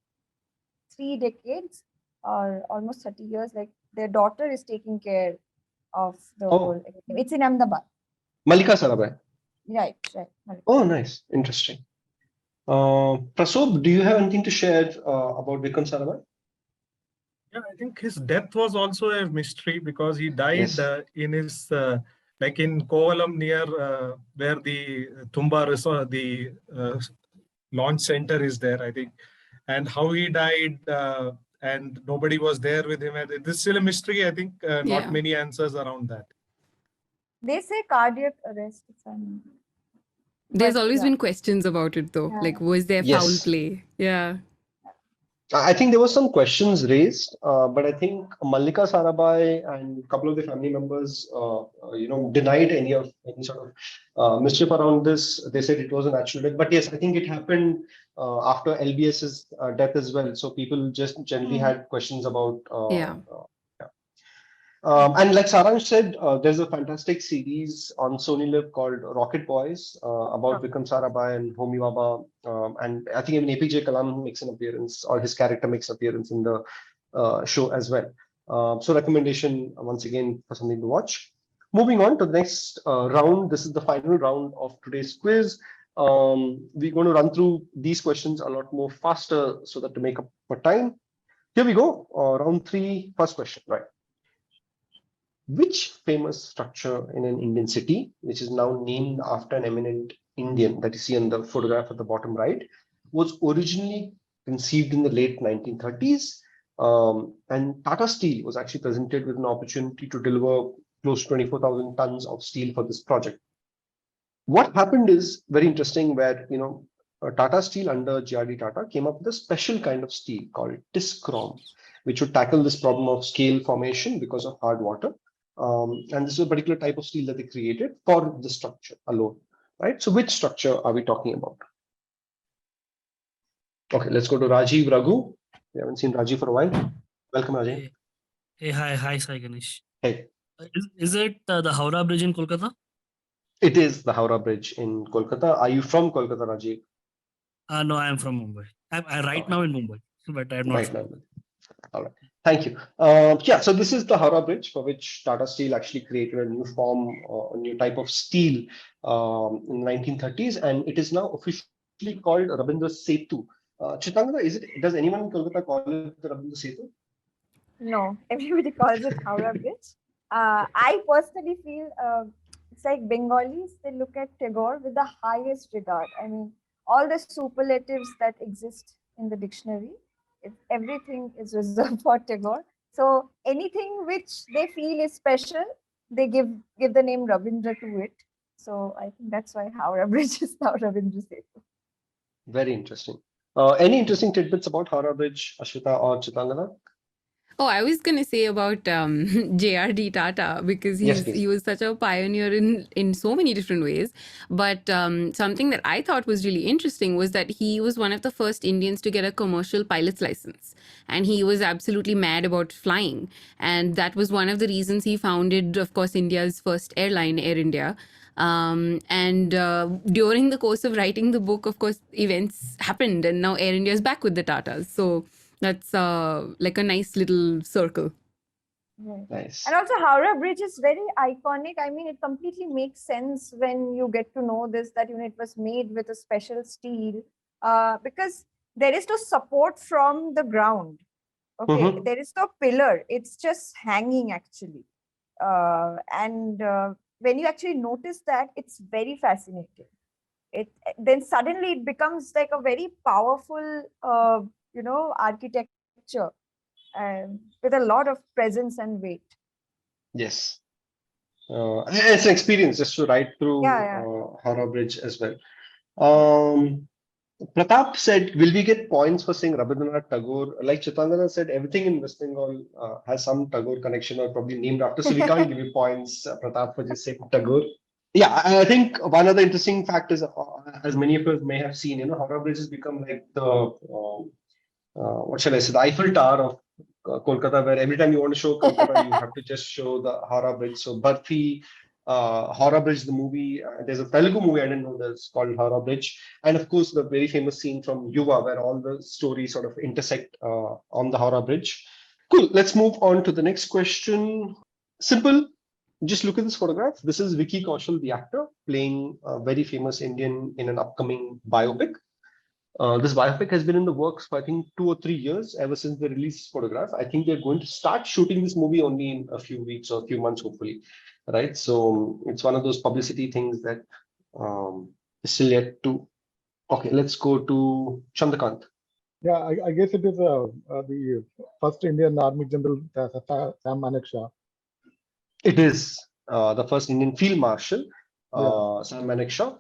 decades or almost 30 years, their daughter is taking care of the whole academy. It's in Ahmedabad. Malika Sarabhai. Right. Malika. Oh, nice. Interesting. Prasob, do you have anything to share about Vikram Sarabhai? Yeah, I think his death was also a mystery because he died in his in Kovalam near where the Tumba resort, the launch center is there, I think, and how he died and nobody was there with him. This is still a mystery. I think not many answers around that. They say cardiac arrest. There's always been questions about it though. Was there foul play? Yeah. I think there were some questions raised, but I think Malika Sarabhai and a couple of the family members, denied any sort of mischief around this. They said it was a natural death. But yes, I think it happened after LBS's death as well. So people just generally had questions about. And like Saransh said, there's a fantastic series on Sony Live called Rocket Boys about Vikram Sarabhai and Homi Bhabha. And I think even APJ Kalam makes an appearance, or his character makes an appearance in the show as well. So recommendation once again for something to watch. Moving on to the next round. This is the final round of today's quiz. We're going to run through these questions a lot more faster so that to make up for time. Here we go. Round 3, first question, right? Which famous structure in an Indian city, which is now named after an eminent Indian that you see in the photograph at the bottom right, was originally conceived in the late 1930s? And Tata Steel was actually presented with an opportunity to deliver close to 24,000 tons of steel for this project. What happened is very interesting, where Tata Steel under GRD Tata came up with a special kind of steel called Tiscrom, which would tackle this problem of scale formation because of hard water. And this is a particular type of steel that they created for the structure alone, right? So which structure are we talking about? Okay, let's go to Rajiv Raghu. We haven't seen Rajiv for a while. Welcome, Rajiv. Hey, hi, Sai Ganesh. Hey. Is it the Howrah Bridge in Kolkata? It is the Howrah Bridge in Kolkata. Are you from Kolkata, Rajiv? No, I am from Mumbai. I'm right now in Mumbai, but I'm not. Right now. All right. Thank you. So this is the Howrah Bridge, for which Tata Steel actually created a new form, a new type of steel in the 1930s, and it is now officially actually called Rabindra Setu. Chitrangada, does anyone in Kolkata call it the Rabindra Setu? No, everybody calls it Howrah Bridge. I personally feel it's like Bengalis, they look at Tagore with the highest regard. I mean, all the superlatives that exist in the dictionary, everything is reserved for Tagore. So anything which they feel is special, they give the name Rabindra to it. So I think that's why Howrah Bridge is now Rabindra Setu. Very interesting. Any interesting tidbits about Howrah Bridge, Ashwitha or Chitrangada? Oh, I was gonna say about JRD Tata because Yes, please. he was such a pioneer in so many different ways. But something that I thought was really interesting was that he was one of the first Indians to get a commercial pilot's license, and he was absolutely mad about flying. And that was one of the reasons he founded, of course, India's first airline, Air India. During the course of writing the book, of course, events happened, and now Air India is back with the Tatas. So that's like a nice little circle. Right. Nice. And also Howrah Bridge is very iconic. I mean, it completely makes sense when you get to know this, that it was made with a special steel because there is no support from the ground. Okay, there is no pillar. It's just hanging actually. When you actually notice that, it's very fascinating. Then suddenly it becomes like a very powerful architecture with a lot of presence and weight. Yes. It's an experience just to ride through Howrah Bridge as well. Pratap said, will we get points for saying Rabindranath Tagore? Like Chitrangada said, everything in West Bengal has some Tagore connection or probably named after. So we can't give you points, Pratap, for just saying Tagore. Yeah, I think one of the interesting factors, as many of us may have seen, Howrah Bridge has become like the, what shall I say, the Eiffel Tower of Kolkata, where every time you want to show Kolkata, you have to just show the Howrah Bridge. So Barfi, Howrah Bridge, the movie, there's a Telugu movie I didn't know that's called Howrah Bridge. And of course, the very famous scene from Yuva, where all the stories sort of intersect on the Howrah Bridge. Cool, let's move on to the next question. Simple. Just look at this photograph. This is Vicky Kaushal, the actor, playing a very famous Indian in an upcoming biopic. This biopic has been in the works for, I think, 2 or 3 years, ever since they released this photograph. I think they're going to start shooting this movie only in a few weeks or a few months, hopefully. Right? So it's one of those publicity things that is still yet to. Okay, let's go to Chandrakant. Yeah, I guess it is the first Indian Army General, Sam Manekshaw. It is the first Indian Field Marshal, Sam Manekshaw.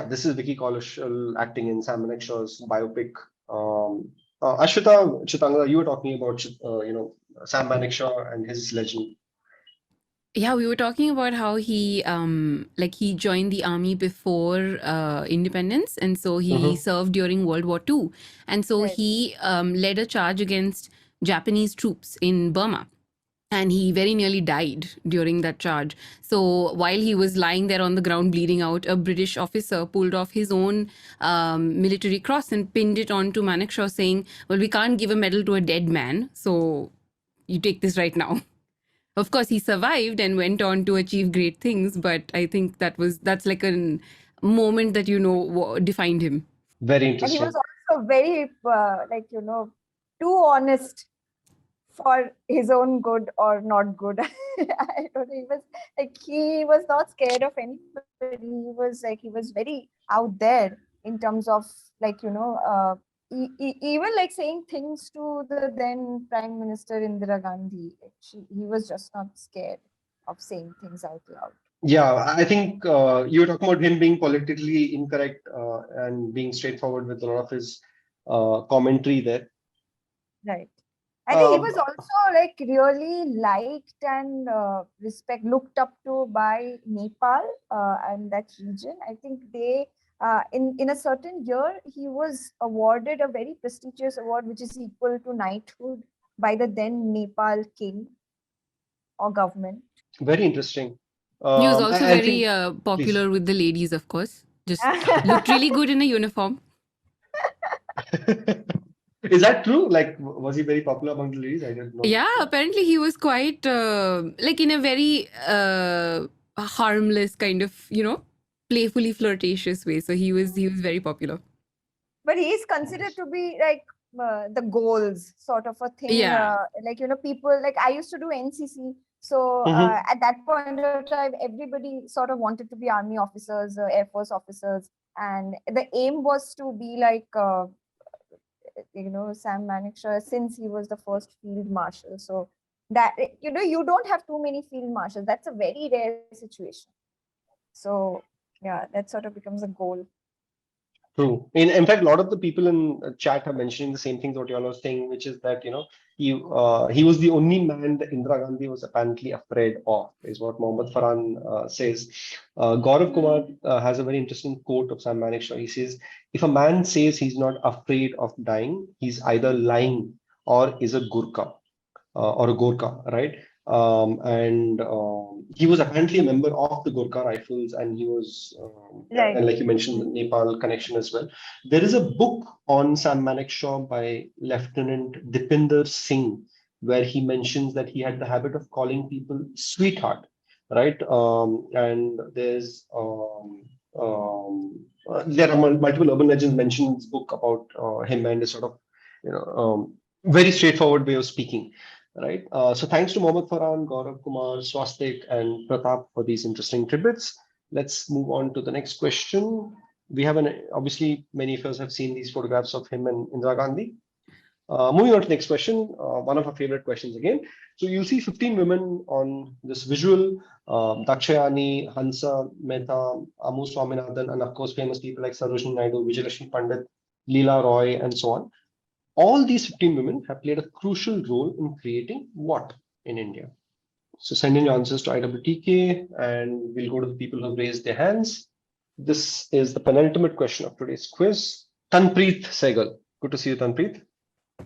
This is Vicky Kaushal acting in Sam Manekshaw's biopic. Ashwitha, Chitrangada, you were talking about Sam Manekshaw and his legend. Yeah, we were talking about how he he joined the army before independence, and so he served during World War II, and so he led a charge against Japanese troops in Burma. And he very nearly died during that charge. So while he was lying there on the ground bleeding out, a British officer pulled off his own military cross and pinned it onto Manekshaw, saying, well, we can't give a medal to a dead man, so you take this right now. Of course, he survived and went on to achieve great things, but I think that's like a moment that, defined him. Very interesting. And he was also very, too honest for his own good or not good. I don't know. He was not scared of anybody. He was very out there in terms of even saying things to the then Prime Minister Indira Gandhi. He was just not scared of saying things out loud. Yeah, I think you were talking about him being politically incorrect and being straightforward with a lot of his commentary there. Right. I think he was also really liked and looked up to by Nepal and that region. I think they, in a certain year, he was awarded a very prestigious award, which is equal to knighthood by the then Nepal king or government. Very interesting. He was also very popular with the ladies, of course. Just looked really good in a uniform. Is that true? Was he very popular among the ladies? I didn't know. Yeah, apparently he was quite in a very harmless kind of, playfully flirtatious way. So he was very popular. But he is considered to be like the goals sort of a thing. Yeah. Like, people like I used to do NCC. So at that point of time, everybody sort of wanted to be army officers, Air Force officers. And the aim was to be like, Sam Manekshaw, since he was the first field marshal. So that, you don't have too many field marshals. That's a very rare situation. So yeah, that sort of becomes a goal. True. In fact, a lot of the people in chat are mentioning the same thing that you all are saying, which is that he was the only man that Indira Gandhi was apparently afraid of, is what Mohammad Farhan says. Gaurav Kumar has a very interesting quote of Sam Manekshaw. He says, "If a man says he's not afraid of dying, he's either lying or is a Gurkha or a Gorkha, right?" And he was apparently a member of the Gorkha Rifles, and he was, and like you mentioned, the Nepal connection as well. There is a book on Sam Manekshaw by Lieutenant Dipinder Singh, where he mentions that he had the habit of calling people sweetheart, right? And there's there are multiple urban legends mentioned in this book about him and his sort of very straightforward way of speaking. Right. So thanks to Mohammad Farhan, Gaurav Kumar, Swastik, and Pratap for these interesting tidbits. Let's move on to the next question. We have obviously many of us have seen these photographs of him and Indira Gandhi. Moving on to the next question, one of our favorite questions again. So you'll see 15 women on this visual, Dakshayani, Hansa, Mehta, Amu Swaminathan, and of course famous people like Sarojini Naidu, Vijayalakshmi Pandit, Leela Roy, and so on. All these 15 women have played a crucial role in creating what in India? So send in your answers to IWTK and we'll go to the people who have raised their hands. This is the penultimate question of today's quiz. Tanpreet Sehgal. Good to see you, Tanpreet.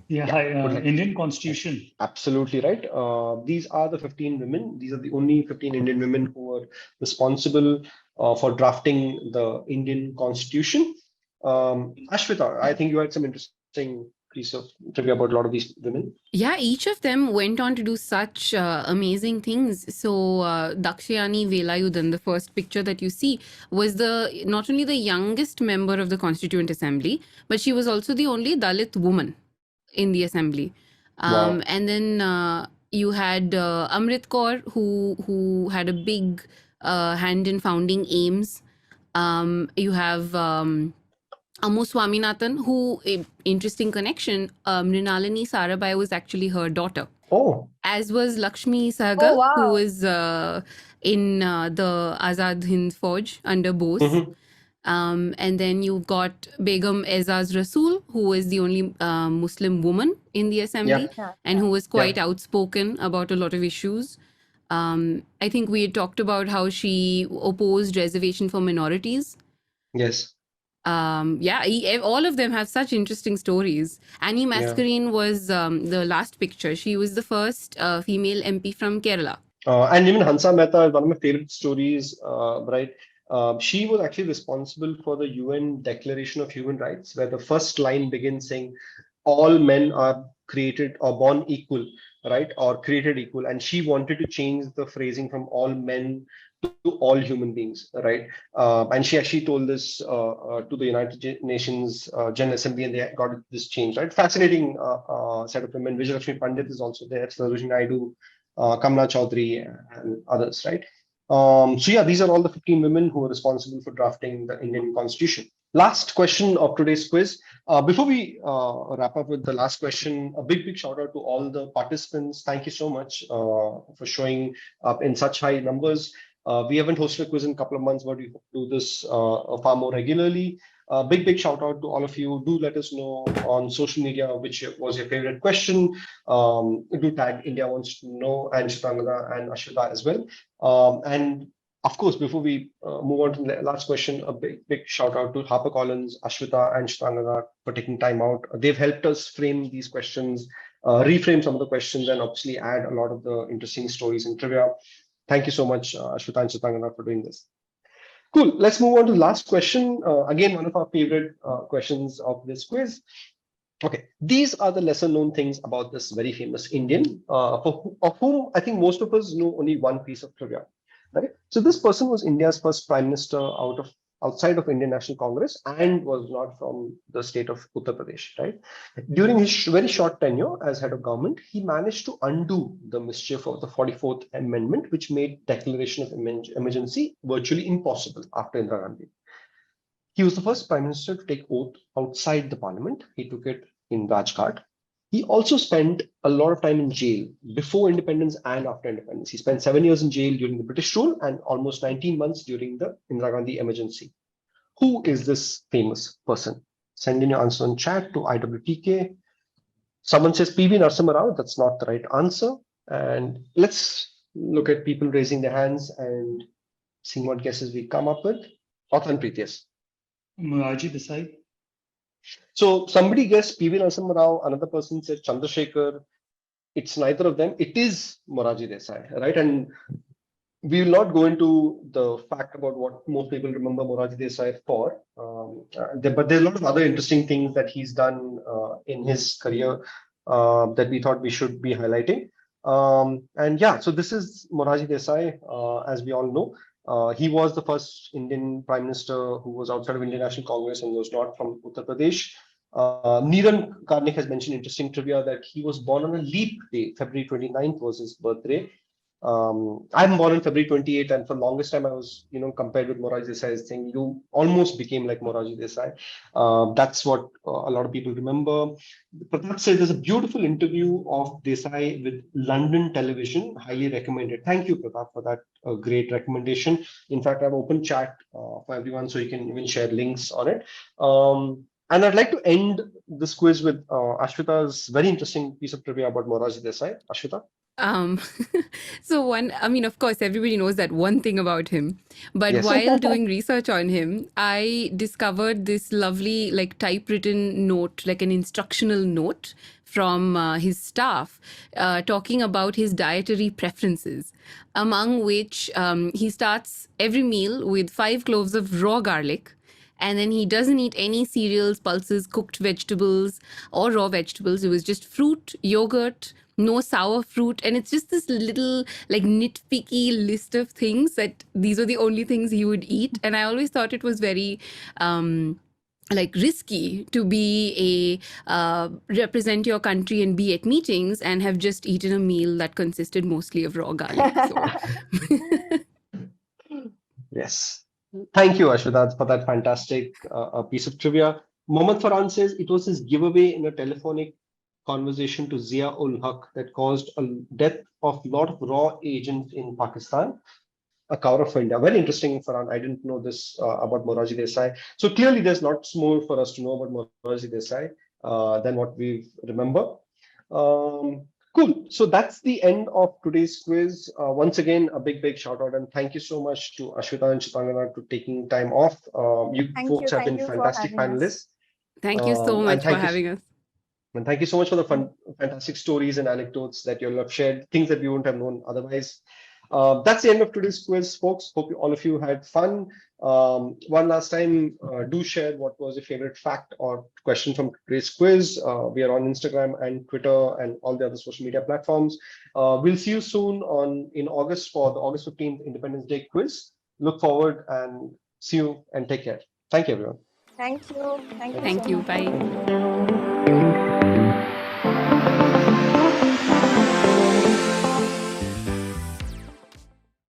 Yeah, hi. Indian Constitution. Absolutely right. These are the 15 women. These are the only 15 Indian women who were responsible for drafting the Indian Constitution. Ashwitha, I think you had some interesting piece of trivia about a lot of these women. Yeah, each of them went on to do such amazing things. So Dakshayani Velayudan, the first picture that you see, was not only the youngest member of the Constituent Assembly, but she was also the only Dalit woman in the assembly. Wow. And then you had Amrit Kaur, who had a big hand in founding AIMS. You have Amu Swaminathan, who, interesting connection, Mrinalini Sarabhai was actually her daughter. Oh. As was Lakshmi Sahgal, wow. who was in the Azad Hind Fauj under Bose. And then you've got Begum Aizaz Rasool, who was the only Muslim woman in the assembly and who was quite outspoken about a lot of issues. I think we had talked about how she opposed reservation for minorities. Yes. All of them have such interesting stories. Annie Mascarene was the last picture. She was the first female MP from Kerala. And even Hansa Mehta is one of my favorite stories, right? She was actually responsible for the UN Declaration of Human Rights, where the first line begins saying, all men are created or born equal, right? Or created equal. And she wanted to change the phrasing from all men to all human beings, right? And she actually told this to the United Nations General Assembly, and they got this change, right? Fascinating set of women. Vijayalakshmi Pandit is also there, Sarojini Naidu, Kamla Chaudhary, and others, right? So yeah, these are all the 15 women who are responsible for drafting the Indian Constitution. Last question of today's quiz. Before we wrap up with the last question, a big shout out to all the participants. Thank you so much for showing up in such high numbers. We haven't hosted a quiz in a couple of months, but we do this far more regularly. Big shout out to all of you. Do let us know on social media which was your favorite question. Do tag India Wants to Know and Chitrangada and Ashwitha as well. And of course, before we move on to the last question, a big shout out to HarperCollins, Ashwitha, and Chitrangada for taking time out. They've helped us frame these questions, reframe some of the questions, and obviously add a lot of the interesting stories and trivia. Thank you so much, Ashwitha and Chitrangada, for doing this. Cool. Let's move on to the last question. Again, one of our favorite questions of this quiz. Okay, these are the lesser known things about this very famous Indian, of whom I think most of us know only one piece of trivia. right? So this person was India's first prime minister outside of Indian National Congress and was not from the state of Uttar Pradesh, right? During his very short tenure as head of government, he managed to undo the mischief of the 44th Amendment, which made declaration of emergency virtually impossible after Indira Gandhi. He was the first prime minister to take oath outside the parliament. He took it in Rajghat. He also spent a lot of time in jail before independence and after independence. He spent 7 years in jail during the British rule and almost 19 months during the Indira Gandhi emergency. Who is this famous person? Send in your answer in chat to IWTK. Someone says PV Narasimha Rao. That's not the right answer. And let's look at people raising their hands and seeing what guesses we come up with. Authan Preetias. Moraji Desai. So somebody guessed PV Narasimha Rao. Another person said Chandrasekhar. It's neither of them. It is Moraji Desai, right? And we will not go into the fact about what most people remember Moraji Desai for, but there's a lot of other interesting things that he's done in his career that we thought we should be highlighting. And yeah, so this is Moraji Desai, as we all know. He was the first Indian Prime Minister who was outside of Indian National Congress and was not from Uttar Pradesh. Neeran Karnik has mentioned interesting trivia that he was born on a leap day. February 29th was his birthday. I'm born on February 28th, and for the longest time I was, compared with Moraji Desai, saying you almost became like Moraji Desai. That's what a lot of people remember. Pratap said there's a beautiful interview of Desai with London Television. Highly recommended. Thank you, Pratap, for that great recommendation. In fact, I've opened chat for everyone, so you can even share links on it. And I'd like to end this quiz with Ashwita's very interesting piece of trivia about Moraji Desai. Ashwita? Of course, everybody knows that one thing about him. But Yes. while doing research on him, I discovered this lovely, typewritten note, like an instructional note from his staff, talking about his dietary preferences, among which he starts every meal with 5 cloves of raw garlic. And then he doesn't eat any cereals, pulses, cooked vegetables, or raw vegetables. It was just fruit, yogurt, no sour fruit. And it's just this little nitpicky list of things that these are the only things he would eat. And I always thought it was very risky to be represent your country and be at meetings and have just eaten a meal that consisted mostly of raw garlic. So. Yes. Thank you, Ashwita, for that fantastic piece of trivia. Mohammad Farhan says it was his giveaway in a telephonic conversation to Zia ul Haq that caused a death of a lot of raw agents in Pakistan, a cover for India. Very interesting, Farhan. I didn't know this about Moraji Desai. So clearly there's lots more for us to know about Moraji Desai than what we remember. Cool. So that's the end of today's quiz. Once again, a big shout out and thank you so much to Ashwitha and Chitrangada for taking time off. You folks have been fantastic panelists. Thank you so much for having us. And thank you so much for the fantastic stories and anecdotes that you'll have shared, things that we wouldn't have known otherwise. That's the end of today's quiz, folks. Hope all of you had fun. One last time, do share what was your favorite fact or question from today's quiz. We are on Instagram and Twitter and all the other social media platforms. We'll see you soon in August for the August 15th Independence Day quiz. Look forward and see you and take care. Thank you, everyone. Thank you. Thank you. Bye.